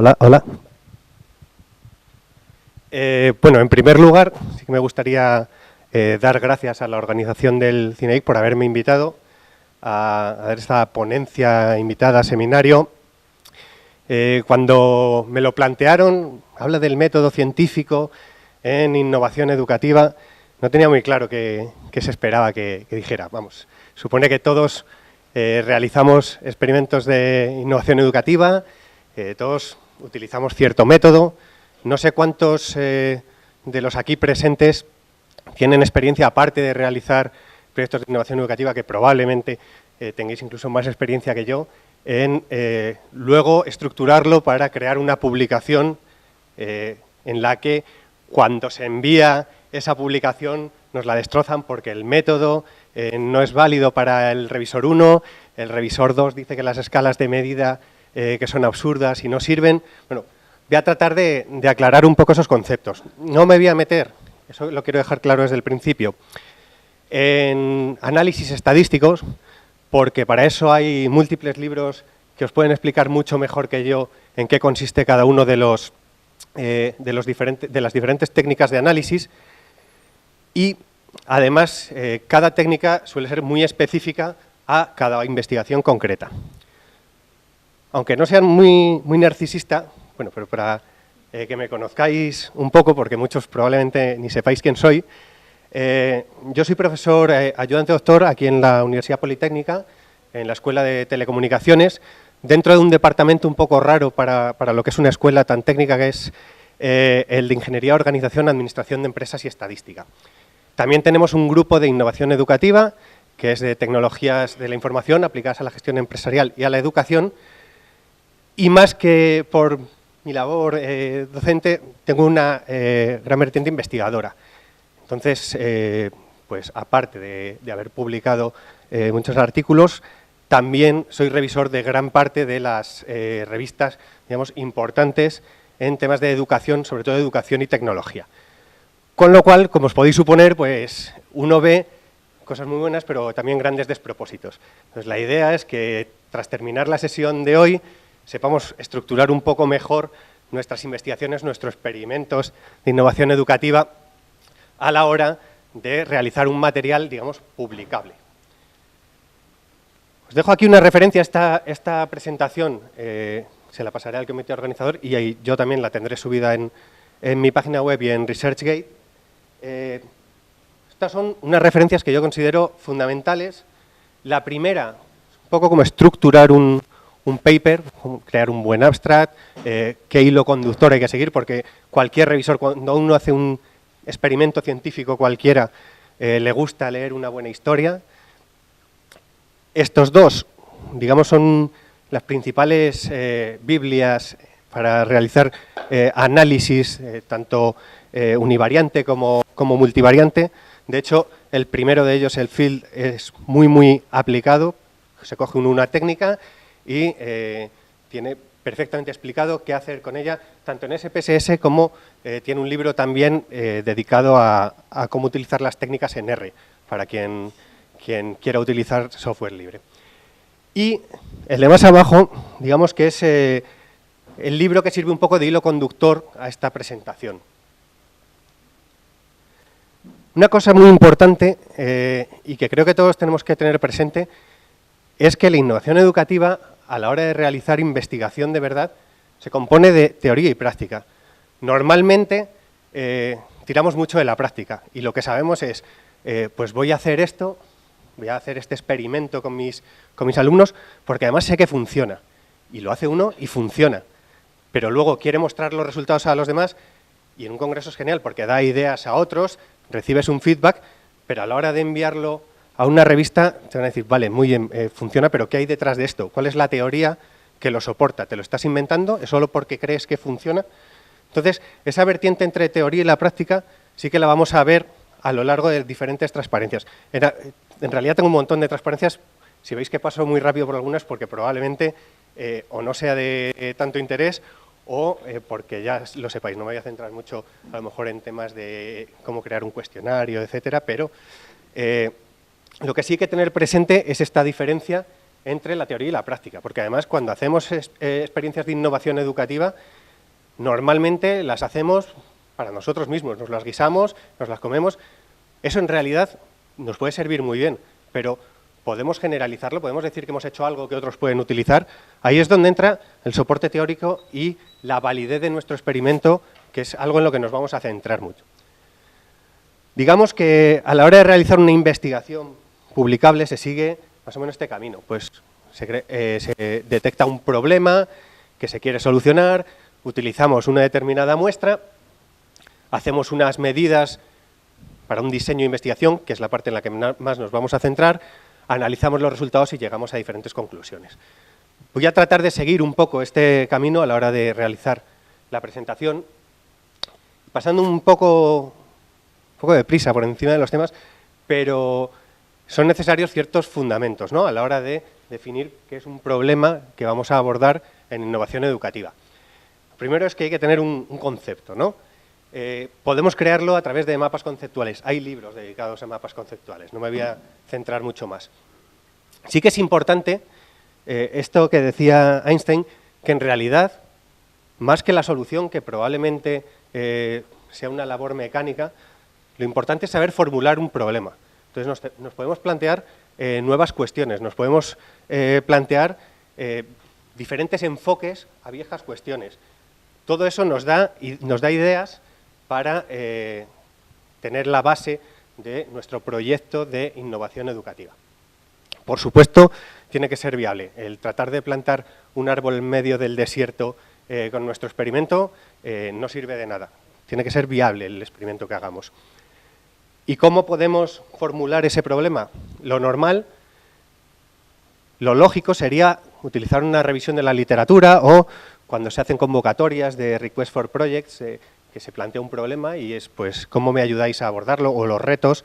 Hola, hola. Bueno, en primer lugar, sí que me gustaría dar gracias a la organización del CINEIC por haberme invitado a dar esta ponencia invitada, seminario. Cuando me lo plantearon, habla del método científico en innovación educativa, no tenía muy claro qué se esperaba que dijera. Vamos, supone que todos realizamos experimentos de innovación educativa, todos utilizamos cierto método. No sé cuántos de los aquí presentes tienen experiencia, aparte de realizar proyectos de innovación educativa, que probablemente tengáis incluso más experiencia que yo, en luego estructurarlo para crear una publicación en la que cuando se envía esa publicación nos la destrozan porque el método no es válido para el revisor 1, el revisor 2 dice que las escalas de medida que son absurdas y no sirven. Bueno, voy a tratar de aclarar un poco esos conceptos. No me voy a meter, eso lo quiero dejar claro desde el principio, en análisis estadísticos, porque para eso hay múltiples libros que os pueden explicar mucho mejor que yo en qué consiste cada uno de las diferentes técnicas de análisis. Y además, cada técnica suele ser muy específica a cada investigación concreta. Aunque no sean muy narcisista, bueno, pero para que me conozcáis un poco, porque muchos probablemente ni sepáis quién soy, yo soy profesor ayudante doctor aquí en la Universidad Politécnica, en la Escuela de Telecomunicaciones, dentro de un departamento un poco raro para lo que es una escuela tan técnica, que es el de Ingeniería, Organización, Administración de Empresas y Estadística. También tenemos un grupo de innovación educativa, que es de tecnologías de la información aplicadas a la gestión empresarial y a la educación, y más que por mi labor docente, tengo una gran vertiente investigadora. Entonces, pues aparte de haber publicado muchos artículos, también soy revisor de gran parte de las revistas, digamos, importantes en temas de educación, sobre todo de educación y tecnología. Con lo cual, como os podéis suponer, pues uno ve cosas muy buenas, pero también grandes despropósitos. Entonces, la idea es que, tras terminar la sesión de hoy, sepamos estructurar un poco mejor nuestras investigaciones, nuestros experimentos de innovación educativa a la hora de realizar un material, digamos, publicable. Os dejo aquí una referencia a esta presentación, se la pasaré al comité organizador y ahí yo también la tendré subida en mi página web y en ResearchGate. Estas son unas referencias que yo considero fundamentales. La primera, un poco como estructurar un paper, crear un buen abstract, qué hilo conductor hay que seguir, porque cualquier revisor, cuando uno hace un experimento científico cualquiera, le gusta leer una buena historia. Estos dos, digamos, son las principales biblias para realizar análisis, tanto univariante como multivariante. De hecho, el primero de ellos, el field, es muy aplicado. Se coge una técnica y tiene perfectamente explicado qué hacer con ella, tanto en SPSS como tiene un libro también dedicado a cómo utilizar las técnicas en R, para quien quiera utilizar software libre. Y el de más abajo, digamos que es el libro que sirve un poco de hilo conductor a esta presentación. Una cosa muy importante y que creo que todos tenemos que tener presente es que la innovación educativa, a la hora de realizar investigación de verdad, se compone de teoría y práctica. Normalmente tiramos mucho de la práctica y lo que sabemos es, pues voy a hacer esto, voy a hacer este experimento con mis alumnos, porque además sé que funciona. Y lo hace uno y funciona. Pero luego quiere mostrar los resultados a los demás y en un congreso es genial porque da ideas a otros, recibes un feedback, pero a la hora de enviarlo a una revista te van a decir, vale, muy bien, funciona, pero ¿qué hay detrás de esto? ¿Cuál es la teoría que lo soporta? ¿Te lo estás inventando? ¿Es solo porque crees que funciona? Entonces, esa vertiente entre teoría y la práctica sí que la vamos a ver a lo largo de diferentes transparencias. En realidad tengo un montón de transparencias. Si veis que paso muy rápido por algunas, porque probablemente o no sea de tanto interés o porque ya lo sepáis. No me voy a centrar mucho a lo mejor en temas de cómo crear un cuestionario, etcétera, pero lo que sí hay que tener presente es esta diferencia entre la teoría y la práctica, porque además cuando hacemos experiencias de innovación educativa, normalmente las hacemos para nosotros mismos, nos las guisamos, nos las comemos. Eso en realidad nos puede servir muy bien, pero podemos generalizarlo, podemos decir que hemos hecho algo que otros pueden utilizar. Ahí es donde entra el soporte teórico y la validez de nuestro experimento, que es algo en lo que nos vamos a centrar mucho. Digamos que a la hora de realizar una investigación publicable se sigue más o menos este camino. Pues se detecta un problema que se quiere solucionar, utilizamos una determinada muestra, hacemos unas medidas para un diseño de investigación, que es la parte en la que más nos vamos a centrar, analizamos los resultados y llegamos a diferentes conclusiones. Voy a tratar de seguir un poco este camino a la hora de realizar la presentación, pasando un poco de prisa por encima de los temas, pero son necesarios ciertos fundamentos, ¿no?, a la hora de definir qué es un problema que vamos a abordar en innovación educativa. Primero es que hay que tener un concepto, ¿no? Podemos crearlo a través de mapas conceptuales. Hay libros dedicados a mapas conceptuales, no me voy a centrar mucho más. Sí que es importante esto que decía Einstein, que en realidad, más que la solución, que probablemente sea una labor mecánica, lo importante es saber formular un problema. Entonces nos podemos plantear nuevas cuestiones, nos podemos plantear diferentes enfoques a viejas cuestiones. Todo eso nos da ideas para tener la base de nuestro proyecto de innovación educativa. Por supuesto, tiene que ser viable. El tratar de plantar un árbol en medio del desierto con nuestro experimento no sirve de nada. Tiene que ser viable el experimento que hagamos. ¿Y cómo podemos formular ese problema? Lo normal, lo lógico sería utilizar una revisión de la literatura o cuando se hacen convocatorias de Request for Projects, que se plantea un problema y es, pues, ¿cómo me ayudáis a abordarlo? O los retos.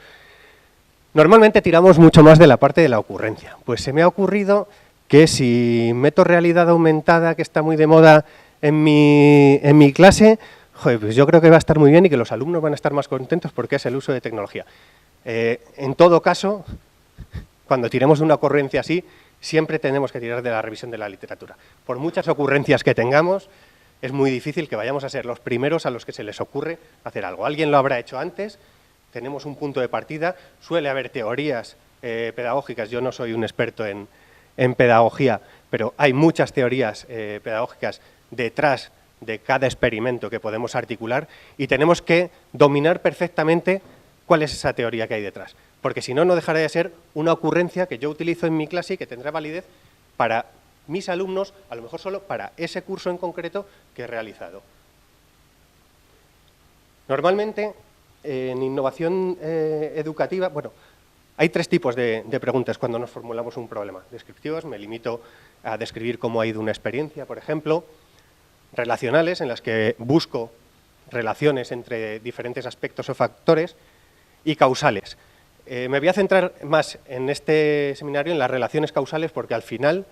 Normalmente tiramos mucho más de la parte de la ocurrencia. Pues se me ha ocurrido que si meto realidad aumentada, que está muy de moda en mi clase, joder, pues yo creo que va a estar muy bien y que los alumnos van a estar más contentos porque es el uso de tecnología. En todo caso, cuando tiremos de una ocurrencia así, siempre tenemos que tirar de la revisión de la literatura. Por muchas ocurrencias que tengamos, es muy difícil que vayamos a ser los primeros a los que se les ocurre hacer algo. Alguien lo habrá hecho antes, tenemos un punto de partida, suele haber teorías pedagógicas, yo no soy un experto en pedagogía, pero hay muchas teorías pedagógicas detrás de cada experimento que podemos articular y tenemos que dominar perfectamente cuál es esa teoría que hay detrás, porque si no, no dejará de ser una ocurrencia que yo utilizo en mi clase y que tendrá validez para mis alumnos, a lo mejor solo para ese curso en concreto que he realizado. Normalmente, en innovación educativa, bueno, hay tres tipos de preguntas cuando nos formulamos un problema. Descriptivas, me limito a describir cómo ha ido una experiencia, por ejemplo. Relacionales, en las que busco relaciones entre diferentes aspectos o factores. Y causales. Me voy a centrar más en este seminario en las relaciones causales porque al final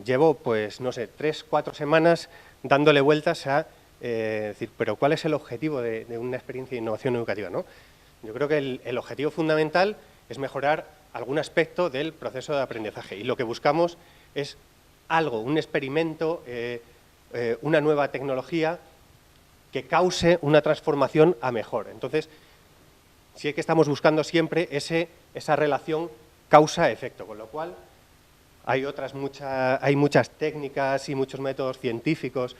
llevo, pues, no sé, 3 o 4 semanas dándole vueltas a decir, pero ¿cuál es el objetivo de una experiencia de innovación educativa, ¿no? Yo creo que el objetivo fundamental es mejorar algún aspecto del proceso de aprendizaje y lo que buscamos es algo, un experimento, una nueva tecnología que cause una transformación a mejor. Entonces, sí que estamos buscando siempre esa relación causa-efecto, con lo cual hay muchas técnicas y muchos métodos científicos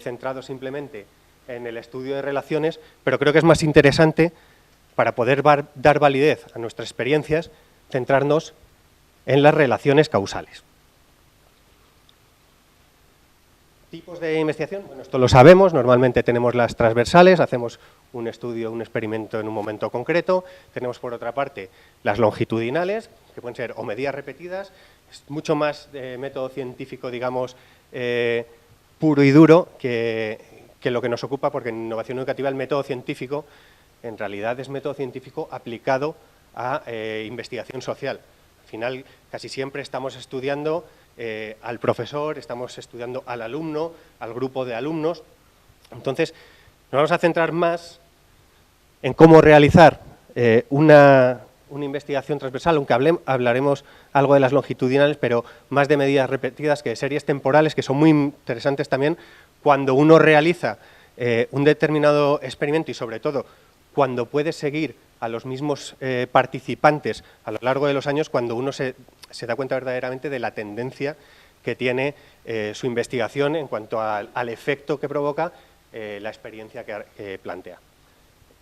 centrados simplemente en el estudio de relaciones, pero creo que es más interesante, para poder dar validez a nuestras experiencias, centrarnos en las relaciones causales. Tipos de investigación, bueno, esto lo sabemos, normalmente tenemos las transversales, hacemos un estudio, un experimento en un momento concreto, tenemos por otra parte las longitudinales, que pueden ser o medidas repetidas, es mucho más método científico, digamos, puro y duro que lo que nos ocupa, porque en innovación educativa el método científico en realidad es método científico aplicado a investigación social. Al final, casi siempre estamos estudiando al profesor, estamos estudiando al alumno, al grupo de alumnos. Entonces, nos vamos a centrar más en cómo realizar una una investigación transversal, aunque hablaremos algo de las longitudinales, pero más de medidas repetidas que de series temporales, que son muy interesantes también cuando uno realiza un determinado experimento y, sobre todo, cuando puede seguir a los mismos participantes a lo largo de los años, cuando uno se da cuenta verdaderamente de la tendencia que tiene su investigación en cuanto al efecto que provoca la experiencia que plantea.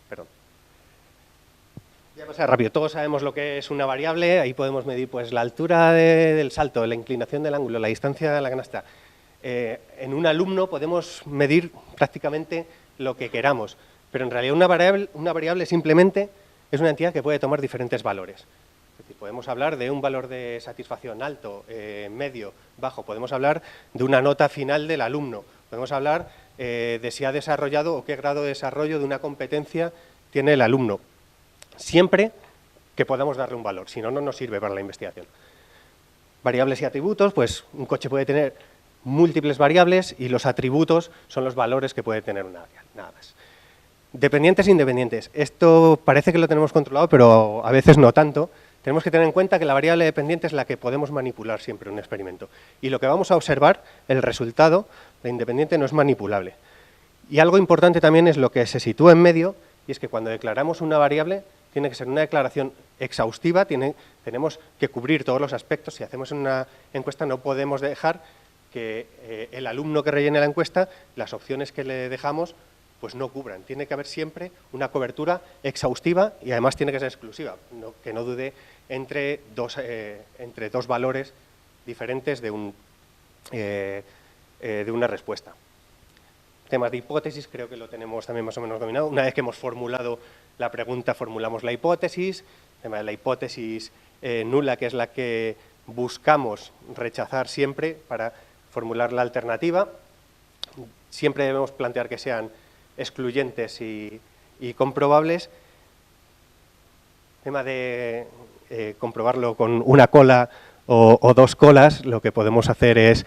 Perdón. Voy a pasar rápido. Todos sabemos lo que es una variable. Ahí podemos medir pues, la altura del salto, la inclinación del ángulo, la distancia de la canasta. En un alumno podemos medir prácticamente lo que queramos, pero en realidad una variable simplemente es una entidad que puede tomar diferentes valores. Es decir, podemos hablar de un valor de satisfacción alto, medio, bajo. Podemos hablar de una nota final del alumno. Podemos hablar de si ha desarrollado o qué grado de desarrollo de una competencia tiene el alumno. Siempre que podamos darle un valor, si no, no nos sirve para la investigación. Variables y atributos, pues un coche puede tener múltiples variables y los atributos son los valores que puede tener una variable, nada más. Dependientes e independientes. Esto parece que lo tenemos controlado, pero a veces no tanto. Tenemos que tener en cuenta que la variable dependiente es la que podemos manipular siempre en un experimento. Y lo que vamos a observar, el resultado, la independiente no es manipulable. Y algo importante también es lo que se sitúa en medio, y es que cuando declaramos una variable, tiene que ser una declaración exhaustiva, tenemos que cubrir todos los aspectos. Si hacemos una encuesta no podemos dejar que el alumno que rellene la encuesta, las opciones que le dejamos, pues no cubran. Tiene que haber siempre una cobertura exhaustiva y además tiene que ser exclusiva, que no dude entre dos valores diferentes de una respuesta. Temas de hipótesis creo que lo tenemos también más o menos dominado. Una vez que hemos formulado la pregunta, formulamos la hipótesis. El tema de la hipótesis nula, que es la que buscamos rechazar siempre para formular la alternativa. Siempre debemos plantear que sean excluyentes y comprobables. Tema de comprobarlo con una cola o dos colas, lo que podemos hacer es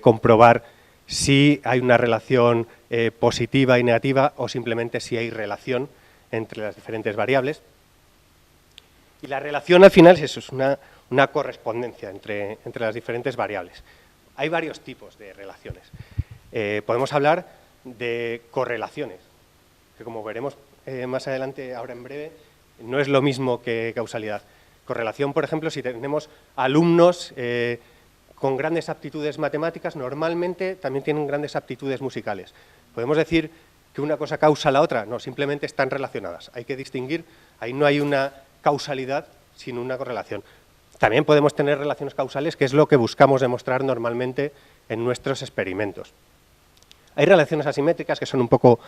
comprobar si hay una relación positiva y negativa o simplemente si hay relación entre las diferentes variables. Y la relación al final es eso, es una correspondencia entre las diferentes variables. Hay varios tipos de relaciones. Podemos hablar de correlaciones, que como veremos más adelante, ahora en breve, no es lo mismo que causalidad. Correlación, por ejemplo, si tenemos alumnos con grandes aptitudes matemáticas, normalmente también tienen grandes aptitudes musicales. ¿Podemos decir que una cosa causa la otra? No, simplemente están relacionadas. Hay que distinguir, ahí no hay una causalidad, sino una correlación. También podemos tener relaciones causales, que es lo que buscamos demostrar normalmente en nuestros experimentos. Hay relaciones asimétricas que son un poco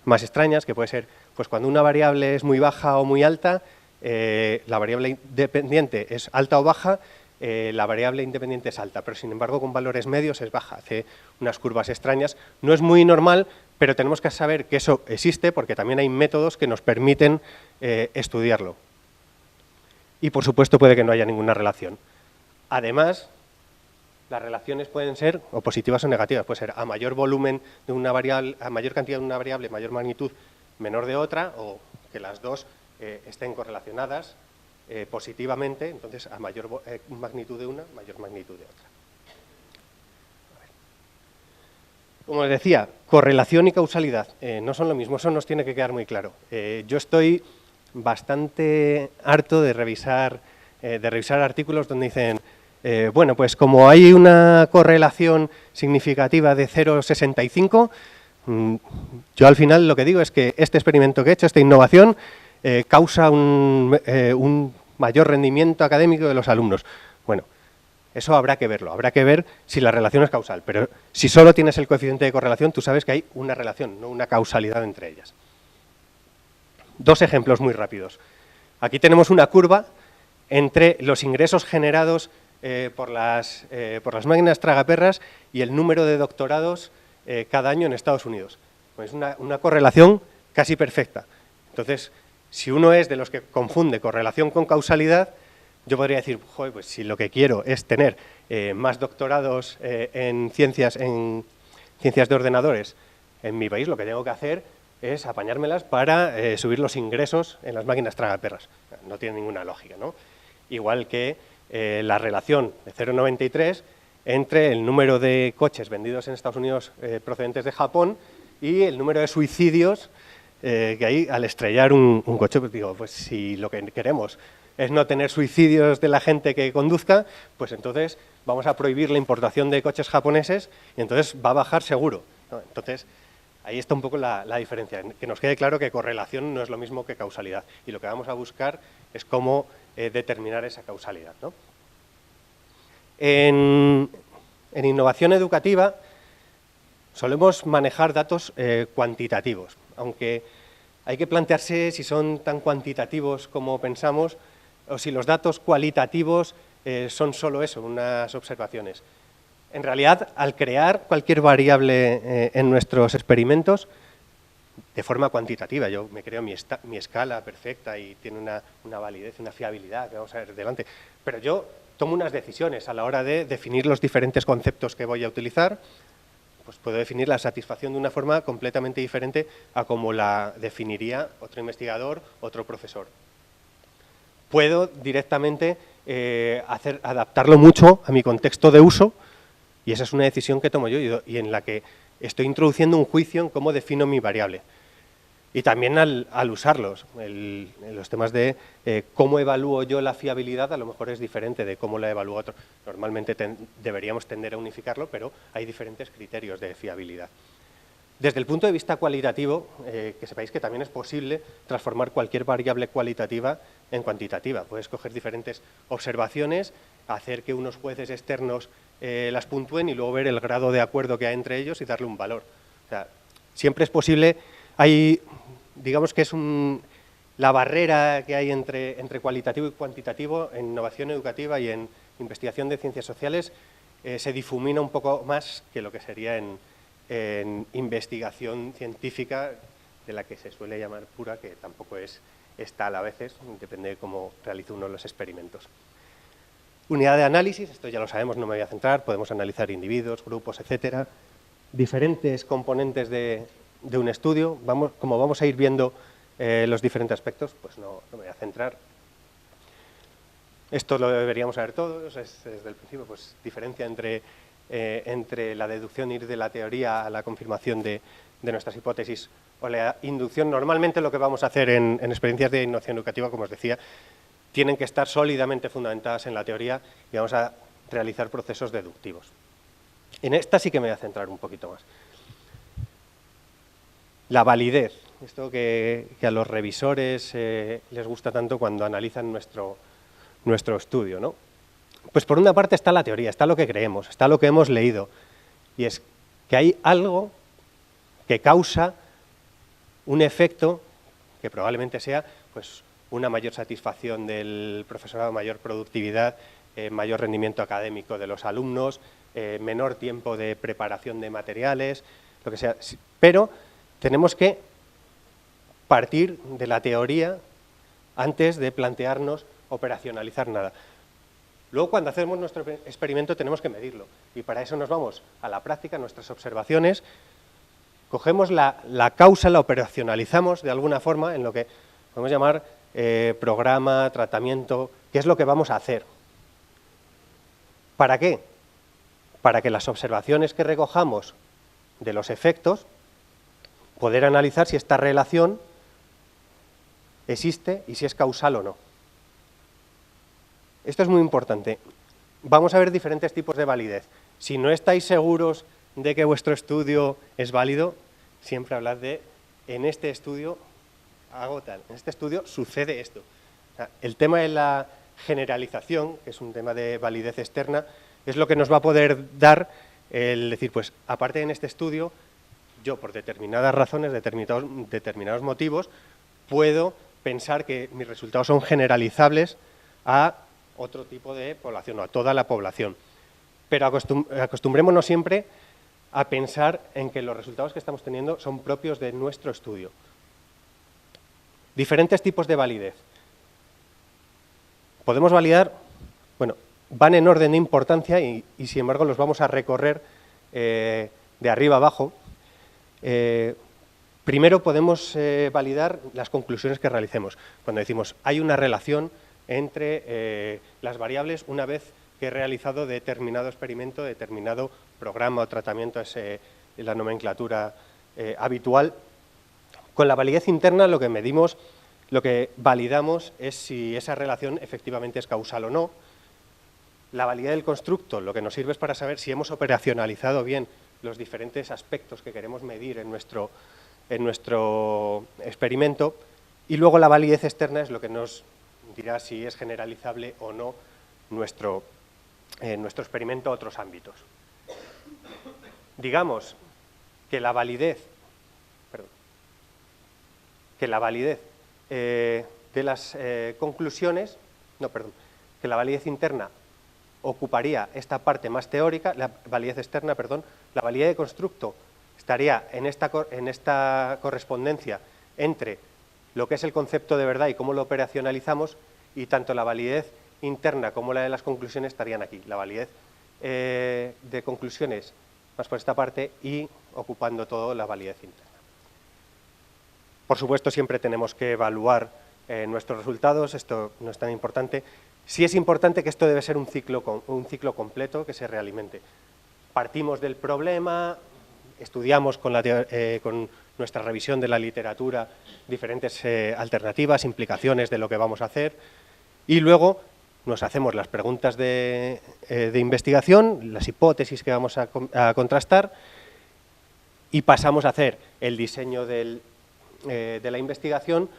más extrañas, que puede ser pues cuando una variable es muy baja o muy alta, la variable independiente es alta o baja, la variable independiente es alta, pero sin embargo con valores medios es baja, hace unas curvas extrañas. No es muy normal, pero tenemos que saber que eso existe porque también hay métodos que nos permiten estudiarlo. Y por supuesto puede que no haya ninguna relación. Además, las relaciones pueden ser o positivas o negativas, puede ser a mayor volumen de una variable, a mayor cantidad de una variable, mayor magnitud, menor de otra, o que las dos estén correlacionadas positivamente, entonces a mayor magnitud de una, mayor magnitud de otra. Como les decía, correlación y causalidad no son lo mismo, eso nos tiene que quedar muy claro. Yo estoy bastante harto de revisar artículos donde dicen, bueno, pues como hay una correlación significativa de 0,65, yo al final lo que digo es que este experimento que he hecho, esta innovación, causa un mayor rendimiento académico de los alumnos. Bueno, eso habrá que verlo, habrá que ver si la relación es causal, pero si solo tienes el coeficiente de correlación, tú sabes que hay una relación, no una causalidad entre ellas. Dos ejemplos muy rápidos. Aquí tenemos una curva entre los ingresos generados por las máquinas tragaperras y el número de doctorados cada año en Estados Unidos. Pues una correlación casi perfecta. Entonces, si uno es de los que confunde correlación con causalidad, yo podría decir, joder, pues si lo que quiero es tener más doctorados en ciencias de ordenadores en mi país, lo que tengo que hacer es apañármelas para subir los ingresos en las máquinas tragaperras. No tiene ninguna lógica, ¿no? Igual que la relación de 0,93 entre el número de coches vendidos en Estados Unidos procedentes de Japón y el número de suicidios que hay al estrellar un coche. Pues digo, pues si lo que queremos es no tener suicidios de la gente que conduzca, pues entonces vamos a prohibir la importación de coches japoneses y entonces va a bajar seguro, ¿no? Entonces, ahí está un poco la diferencia, que nos quede claro que correlación no es lo mismo que causalidad, y lo que vamos a buscar es cómo determinar esa causalidad, ¿no? En innovación educativa solemos manejar datos cuantitativos, aunque hay que plantearse si son tan cuantitativos como pensamos o si los datos cualitativos son solo eso, unas observaciones. En realidad, al crear cualquier variable en nuestros experimentos, de forma cuantitativa, yo me creo mi escala perfecta y tiene una validez, una fiabilidad que vamos a ver delante, pero yo tomo unas decisiones a la hora de definir los diferentes conceptos que voy a utilizar. Pues puedo definir la satisfacción de una forma completamente diferente a como la definiría otro investigador, otro profesor. Puedo directamente adaptarlo mucho a mi contexto de uso, y esa es una decisión que tomo yo y en la que estoy introduciendo un juicio en cómo defino mi variable. Y también al usarlos, los temas de cómo evalúo yo la fiabilidad a lo mejor es diferente de cómo la evalúa otro. Normalmente deberíamos tender a unificarlo, pero hay diferentes criterios de fiabilidad. Desde el punto de vista cualitativo, que sepáis que también es posible transformar cualquier variable cualitativa en cuantitativa. Puedes coger diferentes observaciones, hacer que unos jueces externos las puntúen y luego ver el grado de acuerdo que hay entre ellos y darle un valor. O sea, siempre es posible. Hay, digamos que es la barrera que hay entre cualitativo y cuantitativo en innovación educativa y en investigación de ciencias sociales se difumina un poco más que lo que sería en investigación científica, de la que se suele llamar pura, que tampoco es tal a veces, depende de cómo realice uno los experimentos. Unidad de análisis, esto ya lo sabemos, no me voy a centrar, podemos analizar individuos, grupos, etcétera. Diferentes componentes de un estudio, como vamos a ir viendo los diferentes aspectos, pues no me voy a centrar. Esto lo deberíamos saber todos, desde el principio, pues diferencia entre la deducción, ir de la teoría a la confirmación de nuestras hipótesis o la inducción. Normalmente lo que vamos a hacer en experiencias de innovación educativa, como os decía, tienen que estar sólidamente fundamentadas en la teoría y vamos a realizar procesos deductivos. En esta sí que me voy a centrar un poquito más. La validez, esto que a los revisores les gusta tanto cuando analizan nuestro estudio, ¿no? Pues por una parte está la teoría, está lo que creemos, está lo que hemos leído, y es que hay algo que causa un efecto que probablemente sea pues, una mayor satisfacción del profesorado, mayor productividad, mayor rendimiento académico de los alumnos, menor tiempo de preparación de materiales, lo que sea. Pero tenemos que partir de la teoría antes de plantearnos operacionalizar nada. Luego, cuando hacemos nuestro experimento, tenemos que medirlo. Y para eso nos vamos a la práctica, nuestras observaciones, cogemos la causa, la operacionalizamos de alguna forma en lo que podemos llamar programa, tratamiento, qué es lo que vamos a hacer. ¿Para qué? Para que las observaciones que recojamos de los efectos, poder analizar si esta relación existe y si es causal o no. Esto es muy importante. Vamos a ver diferentes tipos de validez. Si no estáis seguros de que vuestro estudio es válido, siempre hablad de, en este estudio hago tal, en este estudio sucede esto. O sea, el tema de la generalización, que es un tema de validez externa, es lo que nos va a poder dar el decir, pues aparte en este estudio, yo por determinadas razones, determinados motivos, puedo pensar que mis resultados son generalizables a otro tipo de población, o a toda la población. Pero acostumbrémonos siempre a pensar en que los resultados que estamos teniendo son propios de nuestro estudio. Diferentes tipos de validez. Podemos validar, bueno, van en orden de importancia y sin embargo los vamos a recorrer de arriba abajo. Primero podemos validar las conclusiones que realicemos. Cuando decimos hay una relación entre las variables una vez que he realizado determinado experimento, determinado programa o tratamiento, es la nomenclatura habitual. Con la validez interna lo que medimos, lo que validamos es si esa relación efectivamente es causal o no. La validez del constructo lo que nos sirve es para saber si hemos operacionalizado bien los diferentes aspectos que queremos medir en nuestro experimento, y luego la validez externa es lo que nos dirá si es generalizable o no nuestro experimento a otros ámbitos. Digamos que la validez de las conclusiones, que la validez interna ocuparía esta parte más teórica, la validez externa, la validez de constructo estaría en esta correspondencia entre lo que es el concepto de verdad y cómo lo operacionalizamos, y tanto la validez interna como la de las conclusiones estarían aquí. La validez de conclusiones más por esta parte y ocupando todo la validez interna. Por supuesto, siempre tenemos que evaluar nuestros resultados, esto no es tan importante. Sí es importante que esto debe ser un ciclo completo que se realimente. Partimos del problema, estudiamos con nuestra revisión de la literatura diferentes alternativas, implicaciones de lo que vamos a hacer, y luego nos hacemos las preguntas de investigación, las hipótesis que vamos a contrastar, y pasamos a hacer el diseño de la investigación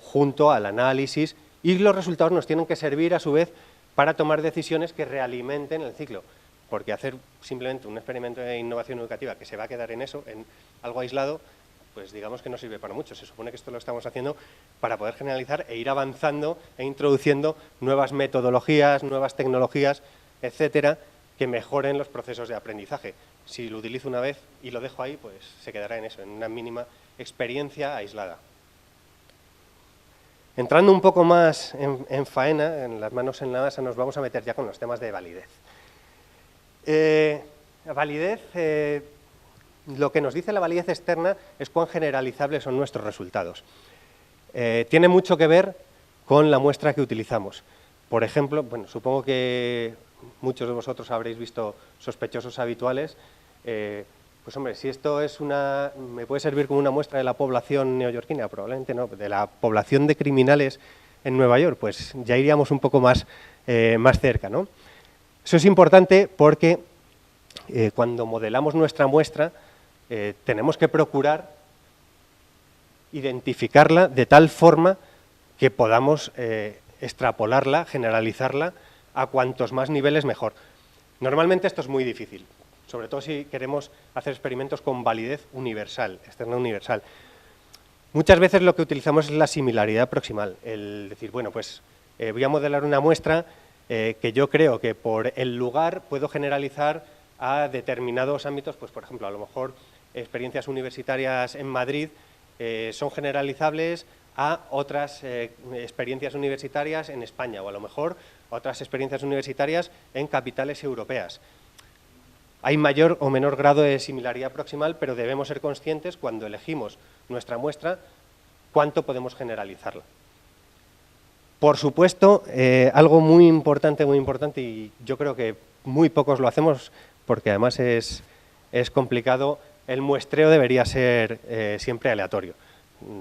junto al análisis, y los resultados nos tienen que servir a su vez para tomar decisiones que realimenten el ciclo, porque hacer simplemente un experimento de innovación educativa que se va a quedar en eso, en algo aislado, pues digamos que no sirve para mucho. Se supone que esto lo estamos haciendo para poder generalizar e ir avanzando e introduciendo nuevas metodologías, nuevas tecnologías, etcétera, que mejoren los procesos de aprendizaje. Si lo utilizo una vez y lo dejo ahí, pues se quedará en eso, en una mínima experiencia aislada. Entrando un poco más en faena, en las manos en la masa, nos vamos a meter ya con los temas de validez. La validez, lo que nos dice la validez externa es cuán generalizables son nuestros resultados. Tiene mucho que ver con la muestra que utilizamos. Por ejemplo, bueno, supongo que muchos de vosotros habréis visto Sospechosos Habituales. Pues hombre, si esto es me puede servir como una muestra de la población neoyorquina, probablemente no, de la población de criminales en Nueva York, pues ya iríamos un poco más cerca, ¿no? Eso es importante porque cuando modelamos nuestra muestra tenemos que procurar identificarla de tal forma que podamos extrapolarla, generalizarla a cuantos más niveles mejor. Normalmente esto es muy difícil, sobre todo si queremos hacer experimentos con validez universal, externa universal. Muchas veces lo que utilizamos es la similaridad proximal, el decir, bueno, pues voy a modelar una muestra que yo creo que por el lugar puedo generalizar a determinados ámbitos, pues por ejemplo, a lo mejor experiencias universitarias en Madrid son generalizables a otras experiencias universitarias en España, o a lo mejor otras experiencias universitarias en capitales europeas. Hay mayor o menor grado de similaridad proximal, pero debemos ser conscientes cuando elegimos nuestra muestra cuánto podemos generalizarla. Por supuesto, algo muy importante, y yo creo que muy pocos lo hacemos porque además es complicado, el muestreo debería ser siempre aleatorio.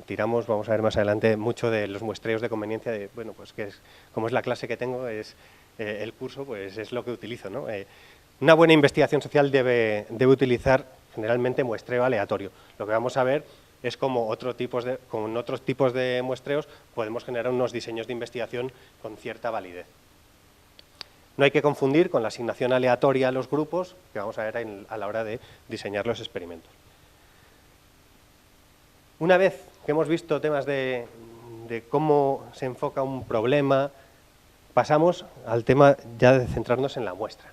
Tiramos, vamos a ver más adelante, mucho de los muestreos de conveniencia, bueno, pues como es la clase que tengo, es el curso, pues es lo que utilizo, ¿no? Una buena investigación social debe utilizar generalmente muestreo aleatorio. Lo que vamos a ver es cómo con otros tipos de muestreos podemos generar unos diseños de investigación con cierta validez. No hay que confundir con la asignación aleatoria a los grupos, que vamos a ver a la hora de diseñar los experimentos. Una vez que hemos visto temas de cómo se enfoca un problema, pasamos al tema ya de centrarnos en la muestra.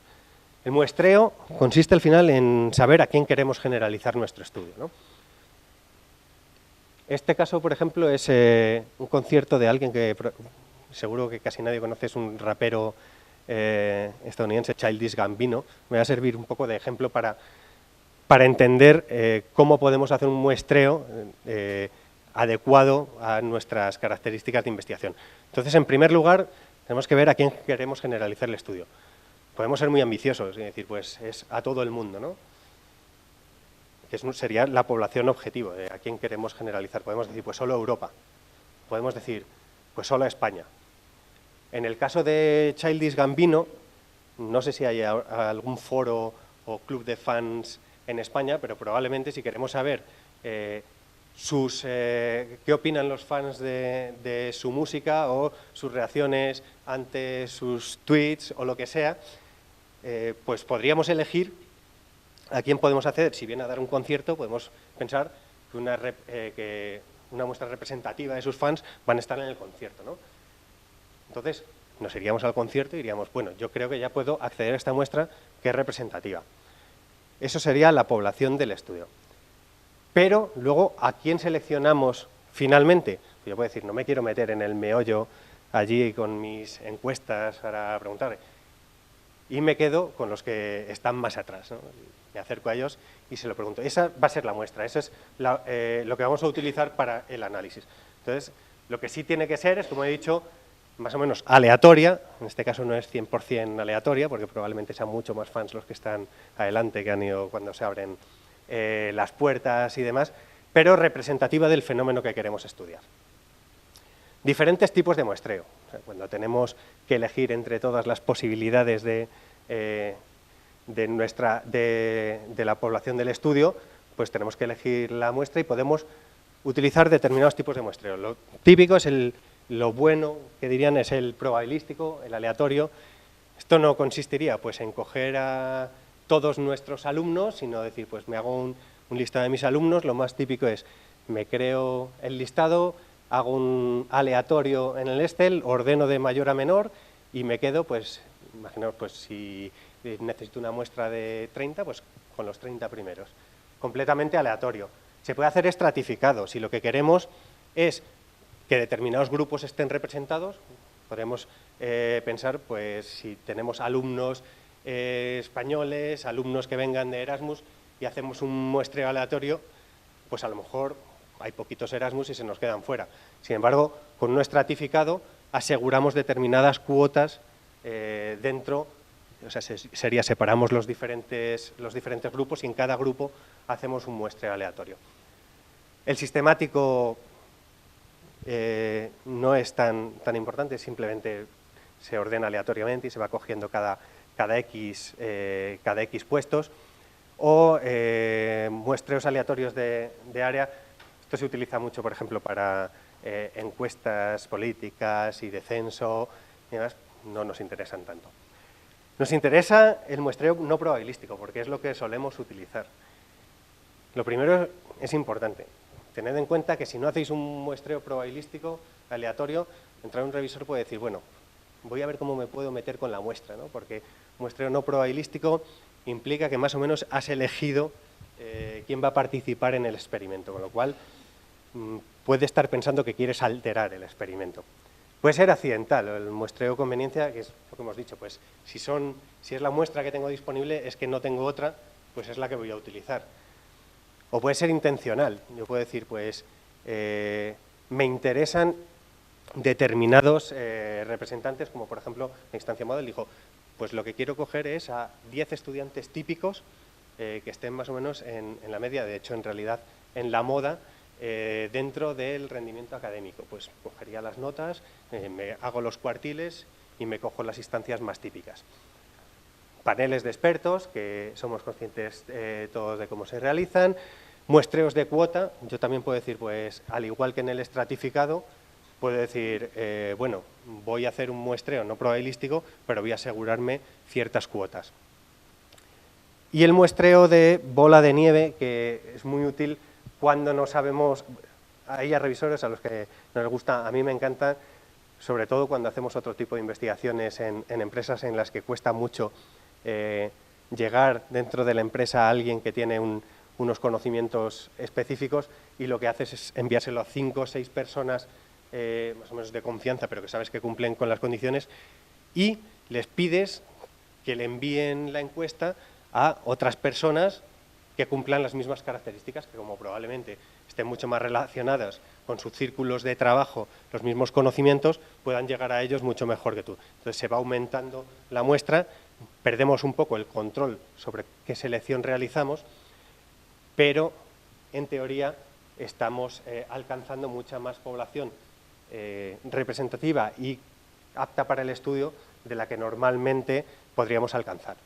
El muestreo consiste al final en saber a quién queremos generalizar nuestro estudio, ¿no? Este caso, por ejemplo, es un concierto de alguien que seguro que casi nadie conoce, es un rapero estadounidense, Childish Gambino. Me va a servir un poco de ejemplo para para entender cómo podemos hacer un muestreo adecuado a nuestras características de investigación. Entonces, en primer lugar, tenemos que ver a quién queremos generalizar el estudio. Podemos ser muy ambiciosos, es decir, pues es a todo el mundo, ¿no? Que sería la población objetivo, a quién queremos generalizar. Podemos decir, pues solo Europa. Podemos decir, pues solo España. En el caso de Childish Gambino, no sé si hay algún foro o club de fans en España, pero probablemente si queremos saber qué opinan los fans de su música o sus reacciones ante sus tweets o lo que sea, pues podríamos elegir a quién podemos acceder. Si viene a dar un concierto, podemos pensar que una muestra representativa de sus fans van a estar en el concierto, ¿no? Entonces, nos iríamos al concierto y diríamos, bueno, yo creo que ya puedo acceder a esta muestra que es representativa. Eso sería la población del estudio. Pero luego, ¿a quién seleccionamos finalmente? Pues yo puedo decir, no me quiero meter en el meollo allí con mis encuestas para preguntar. Y me quedo con los que están más atrás, ¿no? Me acerco a ellos y se lo pregunto. Esa va a ser la muestra, eso es lo que vamos a utilizar para el análisis. Entonces, lo que sí tiene que ser es, como he dicho, más o menos aleatoria. En este caso no es 100% aleatoria, porque probablemente sean mucho más fans los que están adelante que han ido cuando se abren las puertas y demás, pero representativa del fenómeno que queremos estudiar. Diferentes tipos de muestreo. O sea, cuando tenemos que elegir entre todas las posibilidades de la población del estudio, pues tenemos que elegir la muestra y podemos utilizar determinados tipos de muestreo. Lo típico es lo bueno, que dirían, es el probabilístico, el aleatorio. Esto no consistiría pues en coger a todos nuestros alumnos, sino decir, pues me hago un listado de mis alumnos. Lo más típico es, me creo el listado, hago un aleatorio en el Excel, ordeno de mayor a menor y me quedo, pues, imaginaos, pues si necesito una muestra de 30, pues con los 30 primeros. Completamente aleatorio. Se puede hacer estratificado. Si lo que queremos es que determinados grupos estén representados, podemos pensar, pues, si tenemos alumnos españoles, alumnos que vengan de Erasmus y hacemos un muestreo aleatorio, pues a lo mejor hay poquitos Erasmus y se nos quedan fuera. Sin embargo, con un estratificado aseguramos determinadas cuotas dentro, o sea, separamos los diferentes grupos y en cada grupo hacemos un muestreo aleatorio. El sistemático no es tan importante, simplemente se ordena aleatoriamente y se va cogiendo cada X puestos, o muestreos aleatorios de área. Esto se utiliza mucho, por ejemplo, para encuestas políticas y de censo y demás. No nos interesan tanto. Nos interesa el muestreo no probabilístico, porque es lo que solemos utilizar. Lo primero es importante. Tened en cuenta que si no hacéis un muestreo probabilístico aleatorio, entrar un revisor puede decir, bueno, voy a ver cómo me puedo meter con la muestra, ¿no? Porque muestreo no probabilístico implica que más o menos has elegido quién va a participar en el experimento, con lo cual puede estar pensando que quieres alterar el experimento. Puede ser accidental, el muestreo conveniencia, que es lo que hemos dicho, pues si es la muestra que tengo disponible, es que no tengo otra, pues es la que voy a utilizar. O puede ser intencional, yo puedo decir, pues me interesan determinados representantes, como por ejemplo la instancia model dijo, pues lo que quiero coger es a 10 estudiantes típicos que estén más o menos en la media, de hecho en realidad en la moda, dentro del rendimiento académico. Pues cogería las notas, me hago los cuartiles y me cojo las instancias más típicas. Paneles de expertos, que somos conscientes todos de cómo se realizan. Muestreos de cuota, yo también puedo decir, pues al igual que en el estratificado, puedo decir, bueno, voy a hacer un muestreo no probabilístico, pero voy a asegurarme ciertas cuotas. Y el muestreo de bola de nieve, que es muy útil cuando no sabemos, hay revisores a los que no les gusta, a mí me encanta, sobre todo cuando hacemos otro tipo de investigaciones en empresas en las que cuesta mucho llegar dentro de la empresa a alguien que tiene unos conocimientos específicos y lo que haces es enviárselo a 5 o 6 personas más o menos de confianza, pero que sabes que cumplen con las condiciones, y les pides que le envíen la encuesta a otras personas que cumplan las mismas características, que como probablemente estén mucho más relacionadas con sus círculos de trabajo, los mismos conocimientos, puedan llegar a ellos mucho mejor que tú. Entonces se va aumentando la muestra, perdemos un poco el control sobre qué selección realizamos, pero en teoría estamos alcanzando mucha más población representativa y apta para el estudio de la que normalmente podríamos alcanzar.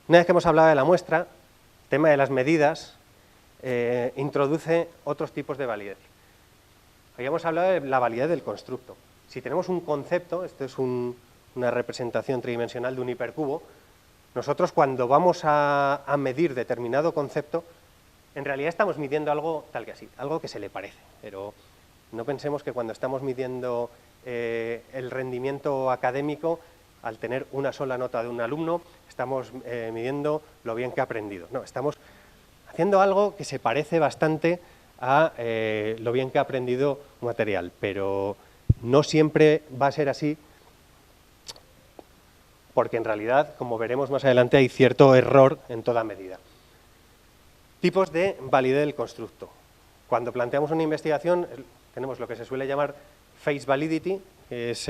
Una vez que hemos hablado de la muestra, el tema de las medidas introduce otros tipos de validez. Habíamos hablado de la validez del constructo. Si tenemos un concepto, esto es una representación tridimensional de un hipercubo, nosotros cuando vamos a medir determinado concepto, en realidad estamos midiendo algo tal que así, algo que se le parece, pero no pensemos que cuando estamos midiendo el rendimiento académico, al tener una sola nota de un alumno, estamos midiendo lo bien que ha aprendido. No, estamos haciendo algo que se parece bastante a lo bien que ha aprendido un material, pero no siempre va a ser así, porque en realidad, como veremos más adelante, hay cierto error en toda medida. Tipos de validez del constructo. Cuando planteamos una investigación, tenemos lo que se suele llamar face validity, que es,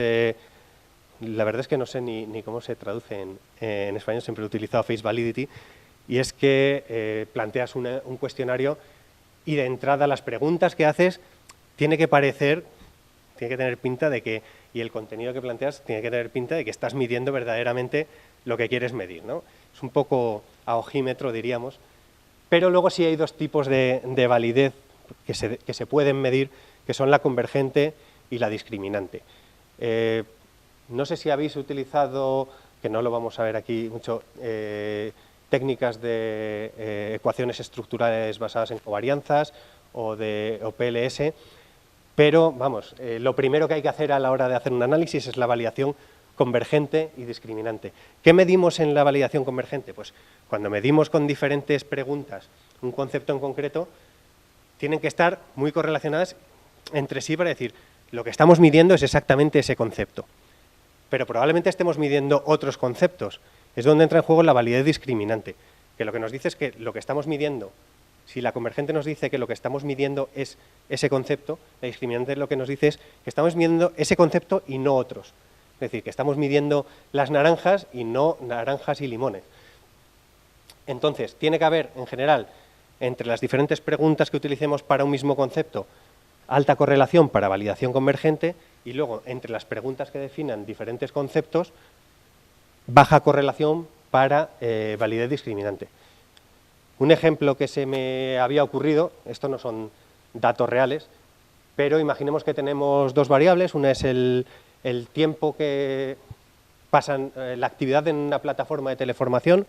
la verdad es que no sé ni cómo se traduce en español, siempre he utilizado face validity, y es que planteas un cuestionario y de entrada las preguntas que haces tiene que tener pinta de que, y el contenido que planteas tiene que tener pinta de que estás midiendo verdaderamente lo que quieres medir, ¿no? Es un poco a ojímetro, diríamos, pero luego sí hay dos tipos de validez que se pueden medir, que son la convergente y la discriminante. No sé si habéis utilizado, que no lo vamos a ver aquí mucho, técnicas de ecuaciones estructurales basadas en covarianzas o PLS, pero vamos, lo primero que hay que hacer a la hora de hacer un análisis es la validación convergente y discriminante. ¿Qué medimos en la validación convergente? Pues cuando medimos con diferentes preguntas un concepto en concreto, tienen que estar muy correlacionadas entre sí para decir, lo que estamos midiendo es exactamente ese concepto, pero probablemente estemos midiendo otros conceptos. Es donde entra en juego la validez discriminante, que lo que nos dice es que lo que estamos midiendo, si la convergente nos dice que lo que estamos midiendo es ese concepto, la discriminante lo que nos dice es que estamos midiendo ese concepto y no otros. Es decir, que estamos midiendo las naranjas y no naranjas y limones. Entonces, tiene que haber, en general, entre las diferentes preguntas que utilicemos para un mismo concepto, alta correlación para validación convergente, y luego, entre las preguntas que definan diferentes conceptos, baja correlación para validez discriminante. Un ejemplo que se me había ocurrido, esto no son datos reales, pero imaginemos que tenemos dos variables, una es el tiempo que pasan, la actividad en una plataforma de teleformación,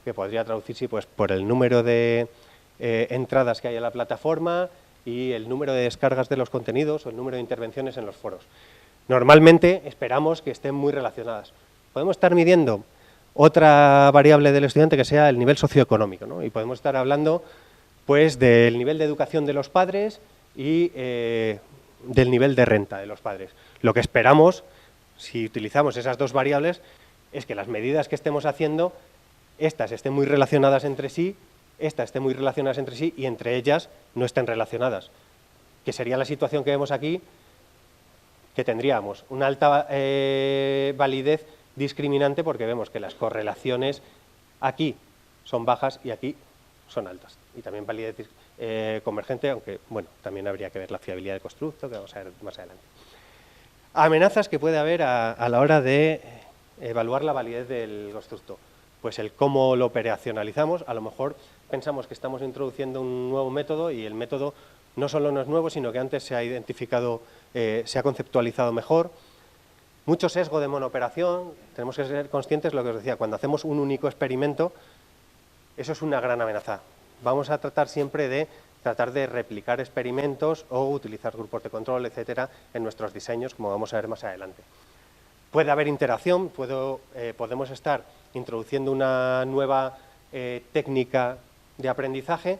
que podría traducirse pues, por el número de entradas que hay a la plataforma y el número de descargas de los contenidos o el número de intervenciones en los foros. Normalmente esperamos que estén muy relacionadas. Podemos estar midiendo otra variable del estudiante que sea el nivel socioeconómico, ¿no? Y podemos estar hablando pues, del nivel de educación de los padres y del nivel de renta de los padres. Lo que esperamos, si utilizamos esas dos variables, es que las medidas que estemos haciendo, estas estén muy relacionadas entre sí, estas estén muy relacionadas entre sí y entre ellas no estén relacionadas. Que sería la situación que vemos aquí, que tendríamos una alta validez discriminante porque vemos que las correlaciones aquí son bajas y aquí son altas. Y también validez convergente, aunque bueno, también habría que ver la fiabilidad del constructo, que vamos a ver más adelante. Amenazas que puede haber a la hora de evaluar la validez del constructo. Pues el cómo lo operacionalizamos, a lo mejor pensamos que estamos introduciendo un nuevo método y el método no solo no es nuevo, sino que antes se ha identificado, se ha conceptualizado mejor. Mucho sesgo de monooperación, tenemos que ser conscientes, lo que os decía, cuando hacemos un único experimento, eso es una gran amenaza. Vamos a tratar siempre de replicar experimentos o utilizar grupos de control, etcétera, en nuestros diseños, como vamos a ver más adelante. Puede haber interacción, podemos estar introduciendo una nueva técnica de aprendizaje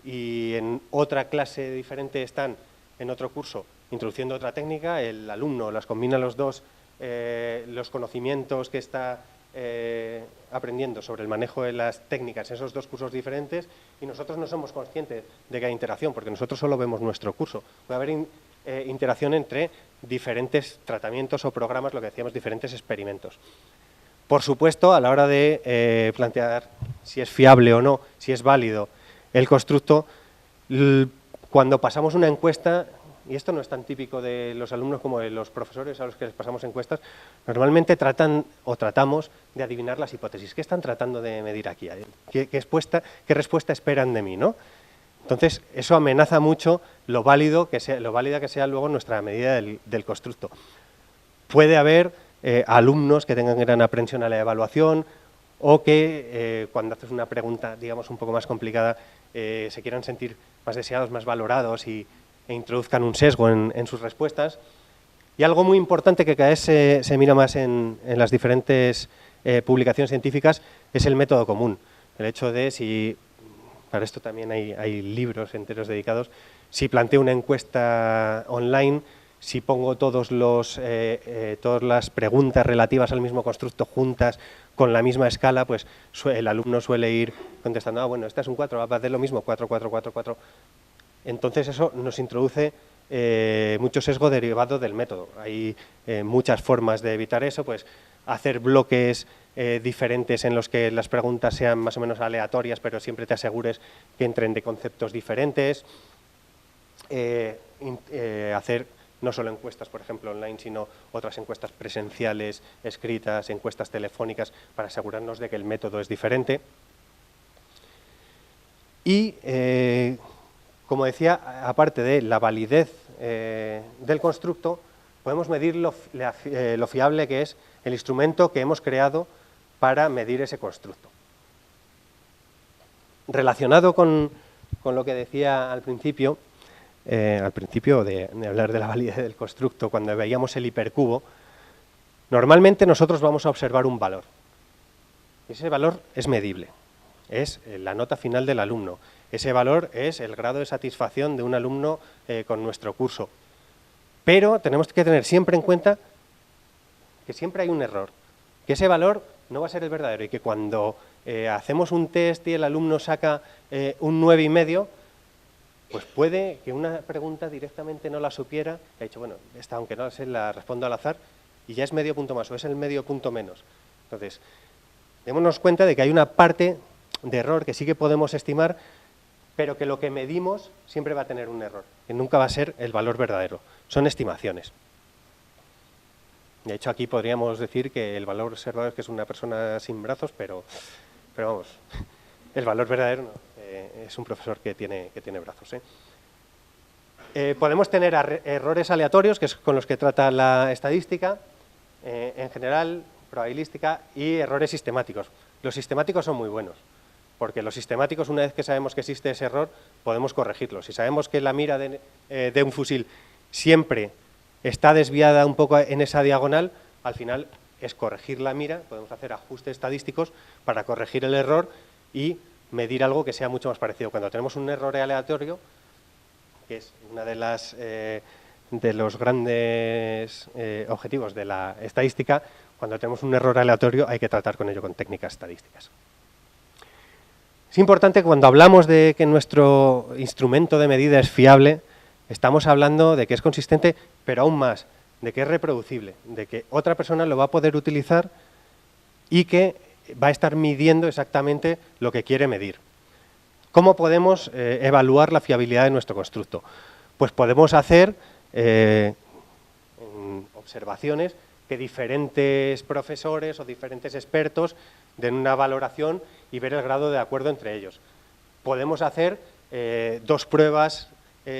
y en otra clase diferente están, en otro curso, introduciendo otra técnica, el alumno las combina los dos, los conocimientos que está aprendiendo sobre el manejo de las técnicas en esos dos cursos diferentes y nosotros no somos conscientes de que hay interacción, porque nosotros solo vemos nuestro curso. Puede haber interacción entre diferentes tratamientos o programas, lo que decíamos, diferentes experimentos. Por supuesto, a la hora de plantear si es fiable o no, si es válido el constructo, cuando pasamos una encuesta, y esto no es tan típico de los alumnos como de los profesores a los que les pasamos encuestas, normalmente tratamos de adivinar las hipótesis. ¿Qué están tratando de medir aquí? ¿Qué respuesta esperan de mí, ¿no? Entonces, eso amenaza mucho lo válida que sea luego nuestra medida del constructo. Puede haber alumnos que tengan gran aprensión a la evaluación o que cuando haces una pregunta, digamos, un poco más complicada, se quieran sentir más deseados, más valorados e introduzcan un sesgo en sus respuestas. Y algo muy importante que cada vez se mira más en las diferentes publicaciones científicas es el método común. El hecho de si, para esto también hay libros enteros dedicados, si planteo una encuesta online, si pongo todas las preguntas relativas al mismo constructo juntas con la misma escala, pues el alumno suele ir contestando, bueno, esta es un 4, va a hacer lo mismo, 4, 4, 4, 4. Entonces eso nos introduce mucho sesgo derivado del método. Hay muchas formas de evitar eso, pues hacer bloques diferentes en los que las preguntas sean más o menos aleatorias, pero siempre te asegures que entren de conceptos diferentes, hacer no solo encuestas, por ejemplo, online, sino otras encuestas presenciales, escritas, encuestas telefónicas, para asegurarnos de que el método es diferente. Y, como decía, aparte de la validez del constructo, podemos medir lo fiable que es el instrumento que hemos creado para medir ese constructo. Relacionado con lo que decía al principio de hablar de la validez del constructo, cuando veíamos el hipercubo, normalmente nosotros vamos a observar un valor. Ese valor es medible, es la nota final del alumno. Ese valor es el grado de satisfacción de un alumno con nuestro curso. Pero tenemos que tener siempre en cuenta que siempre hay un error, que ese valor no va a ser el verdadero y que cuando hacemos un test y el alumno saca un 9,5, pues puede que una pregunta directamente no la supiera, y ha dicho, bueno, esta aunque no la respondo al azar, y ya es medio punto más o es el medio punto menos. Entonces, démonos cuenta de que hay una parte de error que sí que podemos estimar, pero que lo que medimos siempre va a tener un error, que nunca va a ser el valor verdadero, son estimaciones. De hecho, aquí podríamos decir que el valor observado es que es una persona sin brazos, pero vamos, el valor verdadero no, es un profesor que tiene brazos. Podemos tener errores aleatorios, que es con los que trata la estadística, en general, probabilística, y errores sistemáticos. Los sistemáticos son muy buenos, porque los sistemáticos, una vez que sabemos que existe ese error, podemos corregirlo. Si sabemos que la mira de un fusil siempre está desviada un poco en esa diagonal, al final es corregir la mira, podemos hacer ajustes estadísticos para corregir el error y medir algo que sea mucho más parecido. Cuando tenemos un error aleatorio, que es una de los grandes objetivos de la estadística, cuando tenemos un error aleatorio hay que tratar con ello con técnicas estadísticas. Es importante cuando hablamos de que nuestro instrumento de medida es fiable, estamos hablando de que es consistente, pero aún más, de que es reproducible, de que otra persona lo va a poder utilizar y que va a estar midiendo exactamente lo que quiere medir. ¿Cómo podemos evaluar la fiabilidad de nuestro constructo? Pues podemos hacer observaciones que diferentes profesores o diferentes expertos den una valoración y ver el grado de acuerdo entre ellos. Podemos hacer dos pruebas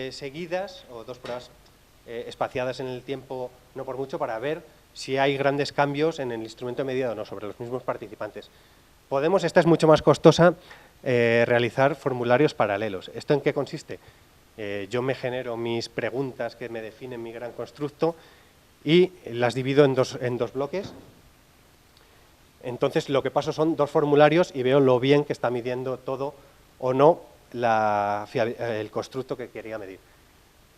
seguidas o dos pruebas espaciadas en el tiempo, no por mucho, para ver si hay grandes cambios en el instrumento de medida o no sobre los mismos participantes. Podemos, esta es mucho más costosa, realizar formularios paralelos. ¿Esto en qué consiste? Yo me genero mis preguntas que me definen mi gran constructo y las divido en dos bloques. Entonces, lo que paso son dos formularios y veo lo bien que está midiendo todo o no el constructo que quería medir.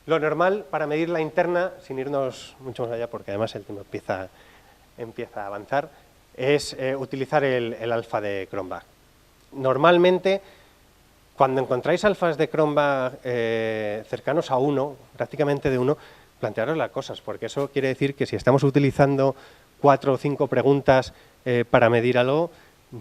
Lo normal para medir la interna, sin irnos mucho más allá, porque además el tiempo empieza a avanzar, es utilizar el alfa de Cronbach. Normalmente, cuando encontráis alfas de Cronbach cercanos a 1, prácticamente de 1, plantearos las cosas, porque eso quiere decir que si estamos utilizando 4 o 5 preguntas para medir algo,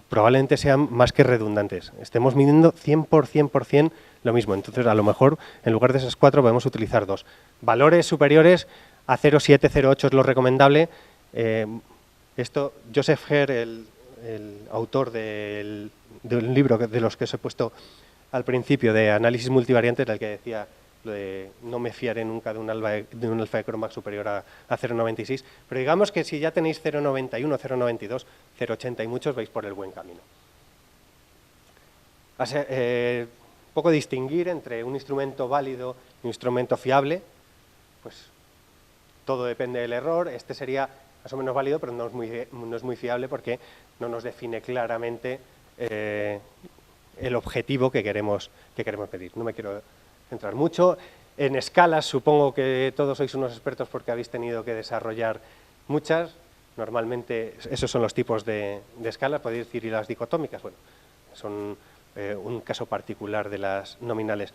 probablemente sean más que redundantes. Estemos midiendo 100% lo mismo. Entonces, a lo mejor, en lugar de esas 4, podemos utilizar 2. Valores superiores a 0,7, 0,8 es lo recomendable. Esto, Joseph Herr, el autor de un libro de los que os he puesto al principio, de análisis multivariante, el que decía de no me fiaré nunca de un alfa de Cronbach superior a 0,96, pero digamos que si ya tenéis 0,91, 0,92, 0,80 y muchos, vais por el buen camino. Un poco distinguir entre un instrumento válido y un instrumento fiable, pues todo depende del error. Este sería más o menos válido, pero no es muy fiable porque no nos define claramente el objetivo que queremos pedir. No me quiero centrar mucho. En escalas, supongo que todos sois unos expertos porque habéis tenido que desarrollar muchas. Normalmente, esos son los tipos de escalas. Podéis decir, ¿y las dicotómicas? Bueno, son un caso particular de las nominales.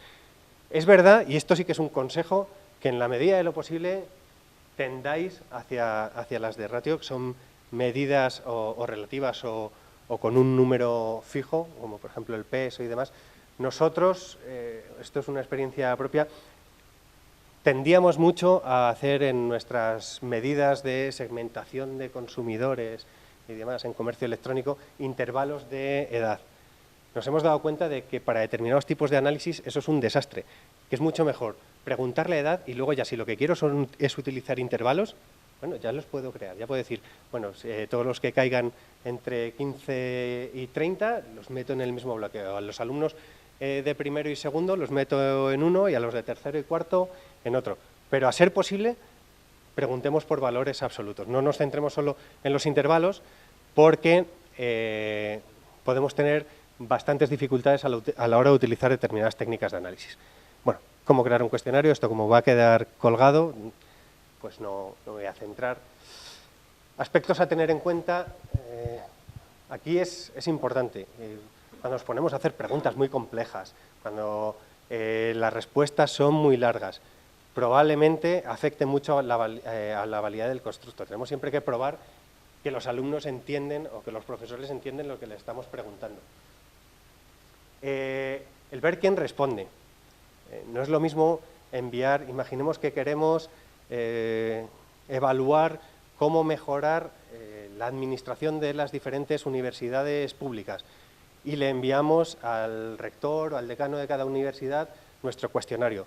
Es verdad, y esto sí que es un consejo, que en la medida de lo posible tendáis hacia las de ratio, que son medidas o relativas o con un número fijo, como por ejemplo el peso y demás. Nosotros, esto es una experiencia propia, tendíamos mucho a hacer en nuestras medidas de segmentación de consumidores y demás en comercio electrónico intervalos de edad. Nos hemos dado cuenta de que para determinados tipos de análisis eso es un desastre, que es mucho mejor preguntar la edad y luego ya si lo que quiero es utilizar intervalos, bueno, ya los puedo crear, ya puedo decir, bueno, todos los que caigan entre 15 y 30 los meto en el mismo bloque. A los alumnos de primero y segundo los meto en uno y a los de tercero y cuarto en otro. Pero a ser posible, preguntemos por valores absolutos. No nos centremos solo en los intervalos porque podemos tener bastantes dificultades a la hora de utilizar determinadas técnicas de análisis. Bueno, cómo crear un cuestionario, esto como va a quedar colgado, pues no me voy a centrar. Aspectos a tener en cuenta, aquí es importante, cuando nos ponemos a hacer preguntas muy complejas, cuando las respuestas son muy largas, probablemente afecte mucho a la validad del constructo. Tenemos siempre que probar que los alumnos entienden o que los profesores entienden lo que les estamos preguntando. El ver quién responde. No es lo mismo enviar, imaginemos que queremos evaluar cómo mejorar la administración de las diferentes universidades públicas y le enviamos al rector o al decano de cada universidad nuestro cuestionario.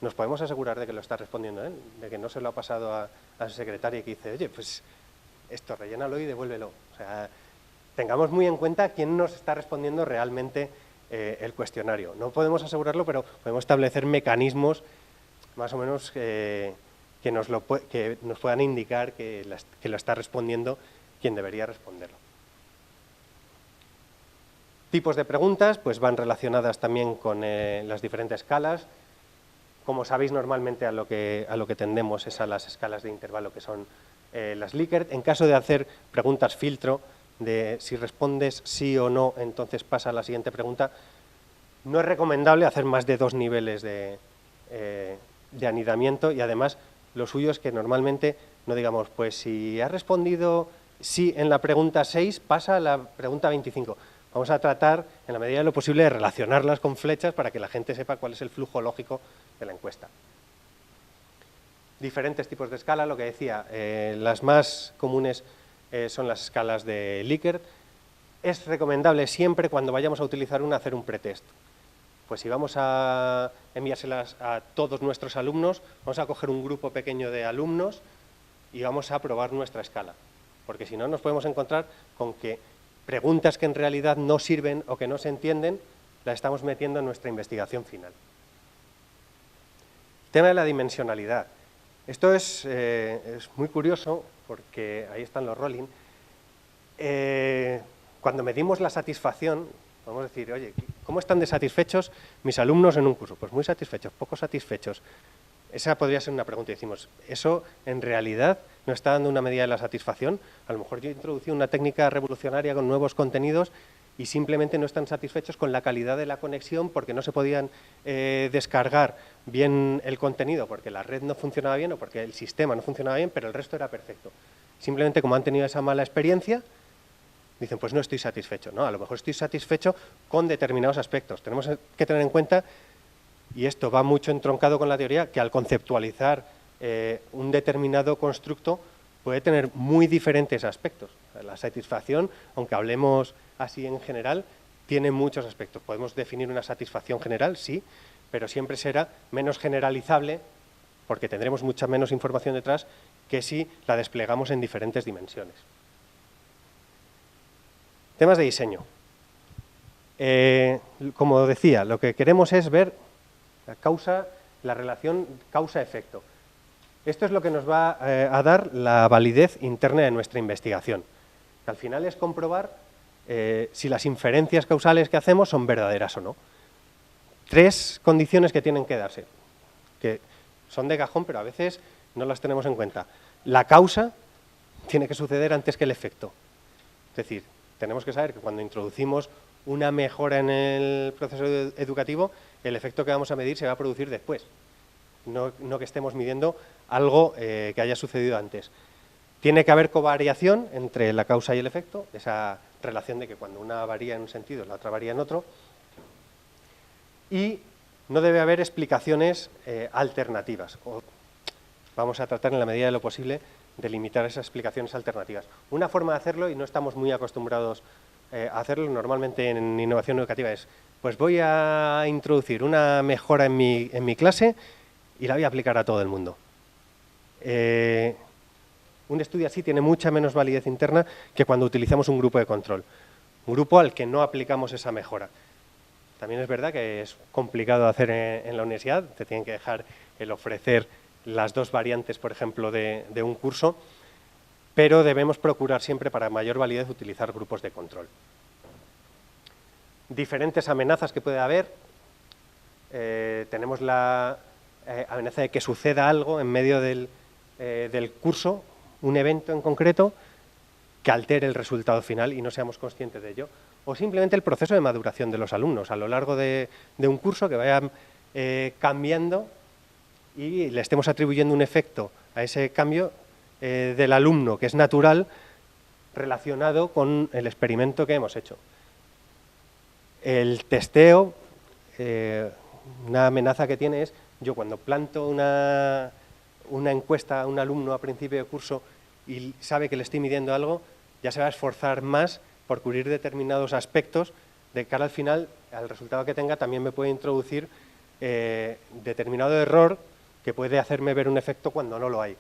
Nos podemos asegurar de que lo está respondiendo él, de que no se lo ha pasado a su secretaria que dice, oye, pues esto rellénalo y devuélvelo. O sea, tengamos muy en cuenta quién nos está respondiendo realmente el cuestionario. No podemos asegurarlo, pero podemos establecer mecanismos más o menos que nos puedan indicar que lo está respondiendo quien debería responderlo. Tipos de preguntas pues van relacionadas también con las diferentes escalas. Como sabéis, normalmente a lo que tendemos es a las escalas de intervalo que son las Likert. En caso de hacer preguntas filtro, de si respondes sí o no, entonces pasa a la siguiente pregunta, no es recomendable hacer más de 2 niveles de anidamiento y además lo suyo es que normalmente no digamos, pues si has respondido sí en la pregunta 6, pasa a la pregunta 25. Vamos a tratar, en la medida de lo posible, de relacionarlas con flechas para que la gente sepa cuál es el flujo lógico de la encuesta. Diferentes tipos de escala, lo que decía, las más comunes son las escalas de Likert. Es recomendable siempre, cuando vayamos a utilizar una, hacer un pretest. Pues si vamos a enviárselas a todos nuestros alumnos, vamos a coger un grupo pequeño de alumnos y vamos a probar nuestra escala. Porque si no, nos podemos encontrar con que preguntas que en realidad no sirven o que no se entienden, las estamos metiendo en nuestra investigación final. El tema de la dimensionalidad. Esto es muy curioso porque ahí están los rolling. Cuando medimos la satisfacción, vamos a decir, oye, ¿cómo están de satisfechos mis alumnos en un curso? Pues muy satisfechos, poco satisfechos. Esa podría ser una pregunta. Y decimos, ¿eso en realidad no está dando una medida de la satisfacción? A lo mejor yo he introducido una técnica revolucionaria con nuevos contenidos y simplemente no están satisfechos con la calidad de la conexión porque no se podían descargar bien el contenido, porque la red no funcionaba bien o porque el sistema no funcionaba bien, pero el resto era perfecto. Simplemente como han tenido esa mala experiencia, dicen, pues no estoy satisfecho. No, a lo mejor estoy satisfecho con determinados aspectos. Tenemos que tener en cuenta, y esto va mucho entroncado con la teoría, que al conceptualizar un determinado constructo puede tener muy diferentes aspectos. La satisfacción, aunque hablemos así en general, tiene muchos aspectos. Podemos definir una satisfacción general, sí, pero siempre será menos generalizable porque tendremos mucha menos información detrás que si la desplegamos en diferentes dimensiones. Temas de diseño. Como decía, lo que queremos es ver la relación causa-efecto. Esto es lo que nos va a dar la validez interna de nuestra investigación. Que al final es comprobar si las inferencias causales que hacemos son verdaderas o no. 3 condiciones que tienen que darse, que son de cajón, pero a veces no las tenemos en cuenta. La causa tiene que suceder antes que el efecto. Es decir, tenemos que saber que cuando introducimos una mejora en el proceso educativo, el efecto que vamos a medir se va a producir después. No que estemos midiendo algo que haya sucedido antes. Tiene que haber covariación entre la causa y el efecto, esa relación de que cuando una varía en un sentido, la otra varía en otro. Y no debe haber explicaciones alternativas. Vamos a tratar en la medida de lo posible de limitar esas explicaciones alternativas. Una forma de hacerlo, y no estamos muy acostumbrados a hacerlo normalmente en innovación educativa, es, pues voy a introducir una mejora en mi clase y la voy a aplicar a todo el mundo. Un estudio así tiene mucha menos validez interna que cuando utilizamos un grupo de control. Un grupo al que no aplicamos esa mejora. También es verdad que es complicado hacer en la universidad, te tienen que dejar el ofrecer las 2 variantes, por ejemplo, de un curso, pero debemos procurar siempre, para mayor validez, utilizar grupos de control. Diferentes amenazas que puede haber. Tenemos la amenaza de que suceda algo en medio del curso, un evento en concreto, que altere el resultado final y no seamos conscientes de ello. O simplemente el proceso de maduración de los alumnos a lo largo de un curso, que vayan cambiando y le estemos atribuyendo un efecto a ese cambio del alumno, que es natural, relacionado con el experimento que hemos hecho. El testeo, una amenaza que tiene es, yo cuando planto una encuesta a un alumno a principio de curso y sabe que le estoy midiendo algo, ya se va a esforzar más por cubrir determinados aspectos. De cara al final, al resultado que tenga, también me puede introducir determinado error que puede hacerme ver un efecto cuando no lo hay.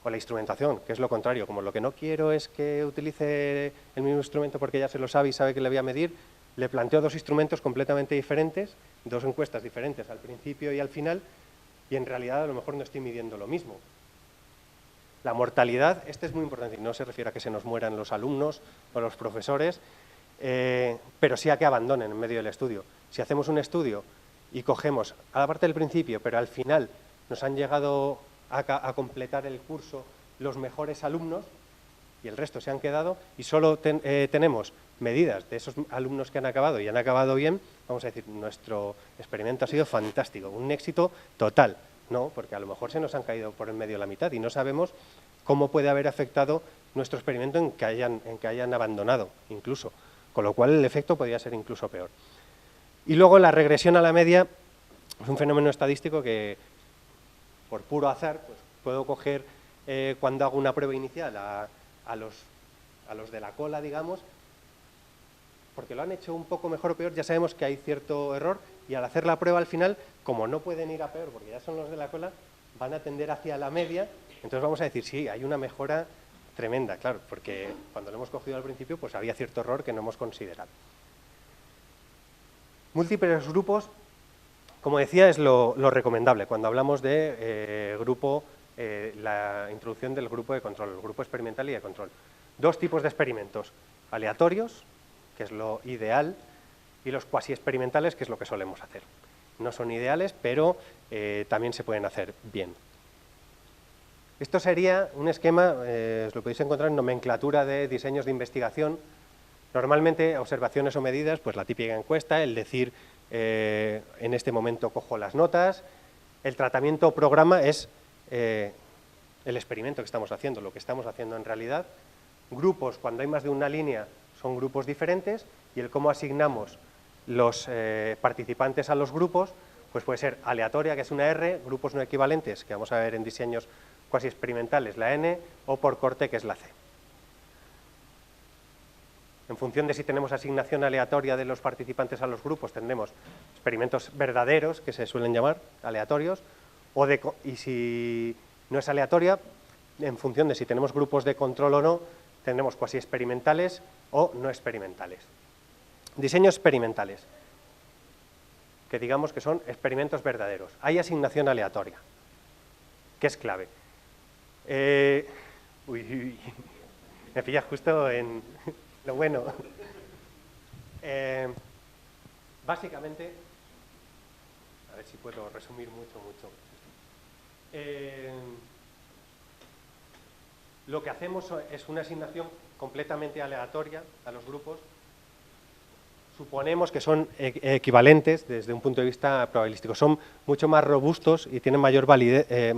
O la instrumentación, que es lo contrario. Como lo que no quiero es que utilice el mismo instrumento porque ya se lo sabe y sabe que le voy a medir, le planteo 2 instrumentos completamente diferentes, 2 encuestas diferentes al principio y al final, y en realidad a lo mejor no estoy midiendo lo mismo. La mortalidad, este es muy importante, y no se refiere a que se nos mueran los alumnos o los profesores, pero sí a que abandonen en medio del estudio. Si hacemos un estudio y cogemos a la parte del principio, pero al final nos han llegado a completar el curso los mejores alumnos y el resto se han quedado, y solo tenemos medidas de esos alumnos que han acabado y han acabado bien, vamos a decir, nuestro experimento ha sido fantástico, un éxito total. No, porque a lo mejor se nos han caído por el medio la mitad y no sabemos cómo puede haber afectado nuestro experimento en que hayan abandonado incluso, con lo cual el efecto podría ser incluso peor. Y luego la regresión a la media es un fenómeno estadístico que, por puro azar, pues puedo coger cuando hago una prueba inicial a los de la cola, digamos, porque lo han hecho un poco mejor o peor, ya sabemos que hay cierto error, y al hacer la prueba al final, como no pueden ir a peor porque ya son los de la cola, van a tender hacia la media, entonces vamos a decir, sí, hay una mejora tremenda, claro, porque cuando lo hemos cogido al principio, pues había cierto error que no hemos considerado. Múltiples grupos, como decía, es lo recomendable cuando hablamos de grupo, la introducción del grupo de control, el grupo experimental y de control. 2 tipos de experimentos, aleatorios, que es lo ideal, y los cuasi experimentales, que es lo que solemos hacer. no son ideales, pero también se pueden hacer bien. Esto sería un esquema, os lo podéis encontrar en nomenclatura de diseños de investigación. Normalmente, observaciones o medidas, pues la típica encuesta, el decir, en este momento cojo las notas. El tratamiento o programa es el experimento que estamos haciendo, lo que estamos haciendo en realidad. Grupos, cuando hay más de una línea, son grupos diferentes, y el cómo asignamos los participantes a los grupos, pues puede ser aleatoria, que es una R, grupos no equivalentes, que vamos a ver en diseños cuasi experimentales, la N, o por corte, que es la C. En función de si tenemos asignación aleatoria de los participantes a los grupos, tendremos experimentos verdaderos, que se suelen llamar aleatorios, y si no es aleatoria, en función de si tenemos grupos de control o no, tendremos cuasi experimentales o no experimentales. Diseños experimentales, que digamos que son experimentos verdaderos. Hay asignación aleatoria, que es clave. Me pillas justo en lo bueno. Básicamente, a ver si puedo resumir mucho. Lo que hacemos es una asignación completamente aleatoria a los grupos. Suponemos que son equivalentes desde un punto de vista probabilístico. Son mucho más robustos y tienen mayor validez,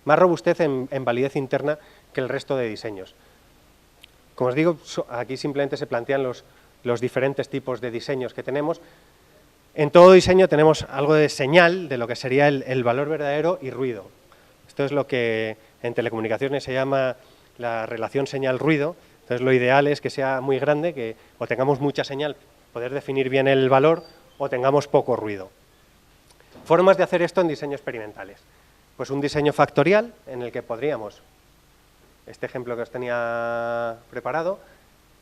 más robustez en validez interna que el resto de diseños. Como os digo, aquí simplemente se plantean los diferentes tipos de diseños que tenemos. En todo diseño tenemos algo de señal de lo que sería el valor verdadero y ruido. Esto es lo que en telecomunicaciones se llama la relación señal-ruido. Entonces, lo ideal es que sea muy grande, que o tengamos mucha señal, poder definir bien el valor, o tengamos poco ruido. Formas de hacer esto en diseños experimentales. Pues un diseño factorial, en el que podríamos, este ejemplo que os tenía preparado,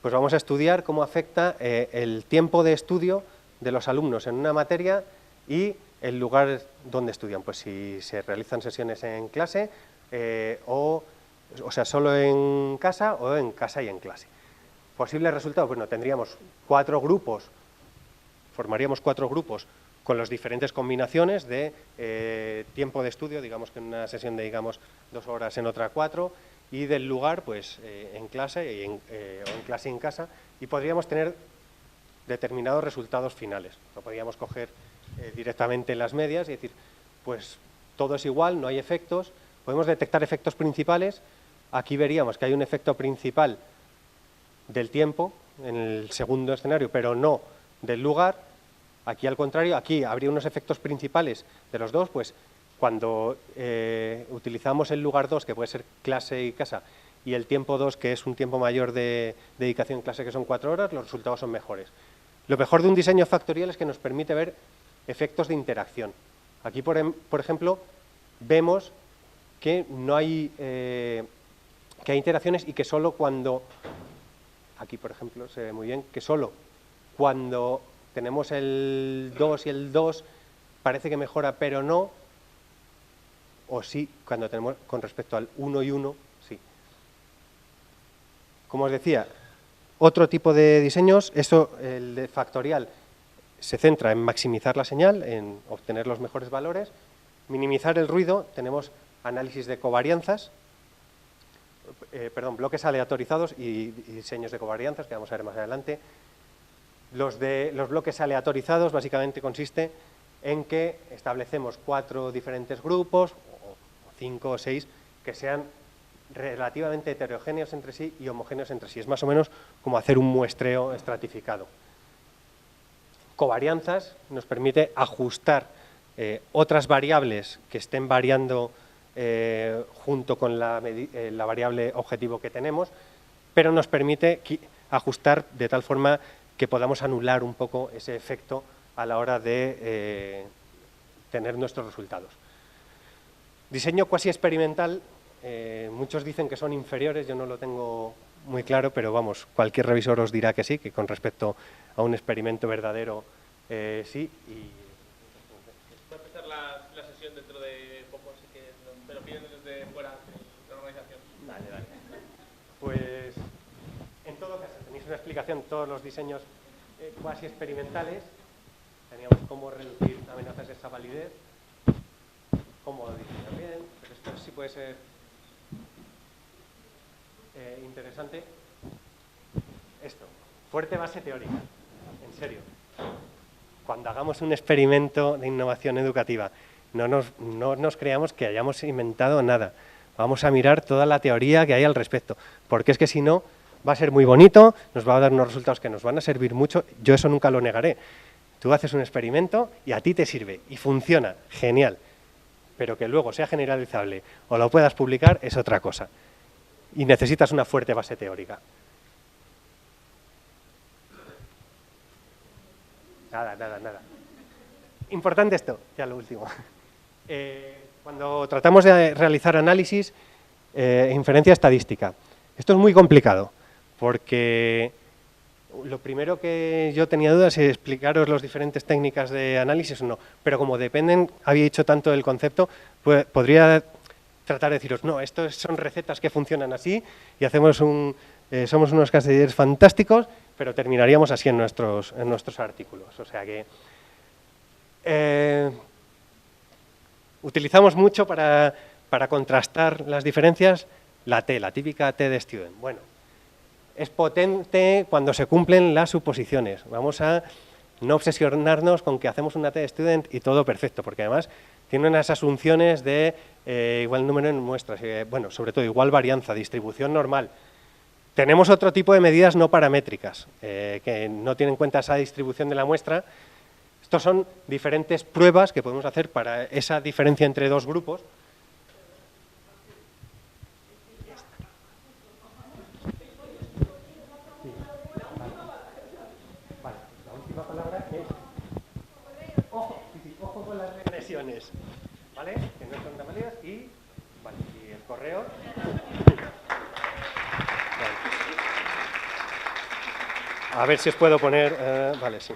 pues vamos a estudiar cómo afecta el tiempo de estudio de los alumnos en una materia y el lugar donde estudian. Pues si se realizan sesiones en clase, o sea, solo en casa o en casa y en clase. Posibles resultados, bueno, tendríamos 4 grupos, formaríamos 4 grupos con las diferentes combinaciones de tiempo de estudio, digamos que en una sesión dedicamos 2 horas, en otra 4, y del lugar, pues en clase o en clase y en casa, y podríamos tener determinados resultados finales. No podríamos coger directamente las medias y decir, pues todo es igual, no hay efectos. Podemos detectar efectos principales. Aquí veríamos que hay un efecto principal del tiempo en el segundo escenario, pero no del lugar. Aquí, al contrario, aquí habría unos efectos principales de los dos, pues cuando utilizamos el lugar 2, que puede ser clase y casa, y el tiempo 2, que es un tiempo mayor de dedicación en clase, que son 4 horas, los resultados son mejores. Lo mejor de un diseño factorial es que nos permite ver efectos de interacción. Aquí, por ejemplo, vemos que no hay, que hay interacciones y que solo cuando, aquí por ejemplo se ve muy bien, que solo cuando tenemos el 2 y el 2 parece que mejora, pero no, o sí, cuando tenemos con respecto al 1 y 1, sí. Como os decía, otro tipo de diseños, el de factorial, se centra en maximizar la señal, en obtener los mejores valores, minimizar el ruido, tenemos análisis de covarianzas, bloques aleatorizados y diseños de covarianzas, que vamos a ver más adelante. Los bloques aleatorizados básicamente consiste en que establecemos 4 diferentes grupos, o 5 o 6, que sean relativamente heterogéneos entre sí y homogéneos entre sí. Es más o menos como hacer un muestreo estratificado. Covarianzas nos permite ajustar otras variables que estén variando junto con la variable objetivo que tenemos, pero nos permite ajustar de tal forma que podamos anular un poco ese efecto a la hora de tener nuestros resultados. Diseño cuasi experimental, muchos dicen que son inferiores, yo no lo tengo muy claro, pero vamos, cualquier revisor os dirá que sí, que con respecto a un experimento verdadero, sí. Va a empezar la sesión dentro de poco, así que me lo piden desde fuera de la organización. Vale. Pues, en todo caso, tenéis una explicación de todos los diseños cuasi experimentales. teníamos cómo reducir amenazas de esa validez, cómo diseñar bien, pero esto sí puede ser interesante. Esto, fuerte base teórica, en serio. Cuando hagamos un experimento de innovación educativa, no nos creamos que hayamos inventado nada. Vamos a mirar toda la teoría que hay al respecto, porque es que si no, va a ser muy bonito, nos va a dar unos resultados que nos van a servir mucho, yo eso nunca lo negaré. Tú haces un experimento y a ti te sirve, y funciona, genial, pero que luego sea generalizable o lo puedas publicar es otra cosa. Y necesitas una fuerte base teórica. Nada. Importante esto, ya lo último. Cuando tratamos de realizar análisis, inferencia estadística. Esto es muy complicado, porque lo primero que yo tenía dudas es explicaros las diferentes técnicas de análisis o no, pero como dependen, había dicho tanto del concepto, pues podría tratar de deciros, no, estos son recetas que funcionan así y hacemos somos unos castellers fantásticos, pero terminaríamos así en nuestros artículos. O sea que utilizamos mucho para contrastar las diferencias la T, la típica T de student. Bueno, es potente cuando se cumplen las suposiciones. Vamos a no obsesionarnos con que hacemos una T de student y todo perfecto, porque además tiene unas asunciones de igual número en muestras, bueno, sobre todo igual varianza, distribución normal. Tenemos otro tipo de medidas no paramétricas, que no tienen en cuenta esa distribución de la muestra. Estos son diferentes pruebas que podemos hacer para esa diferencia entre dos grupos. Vale, la última palabra es ojo con las regresiones, ¿vale? Que no son tan válidas y el correo. A ver si os puedo poner, vale, sí.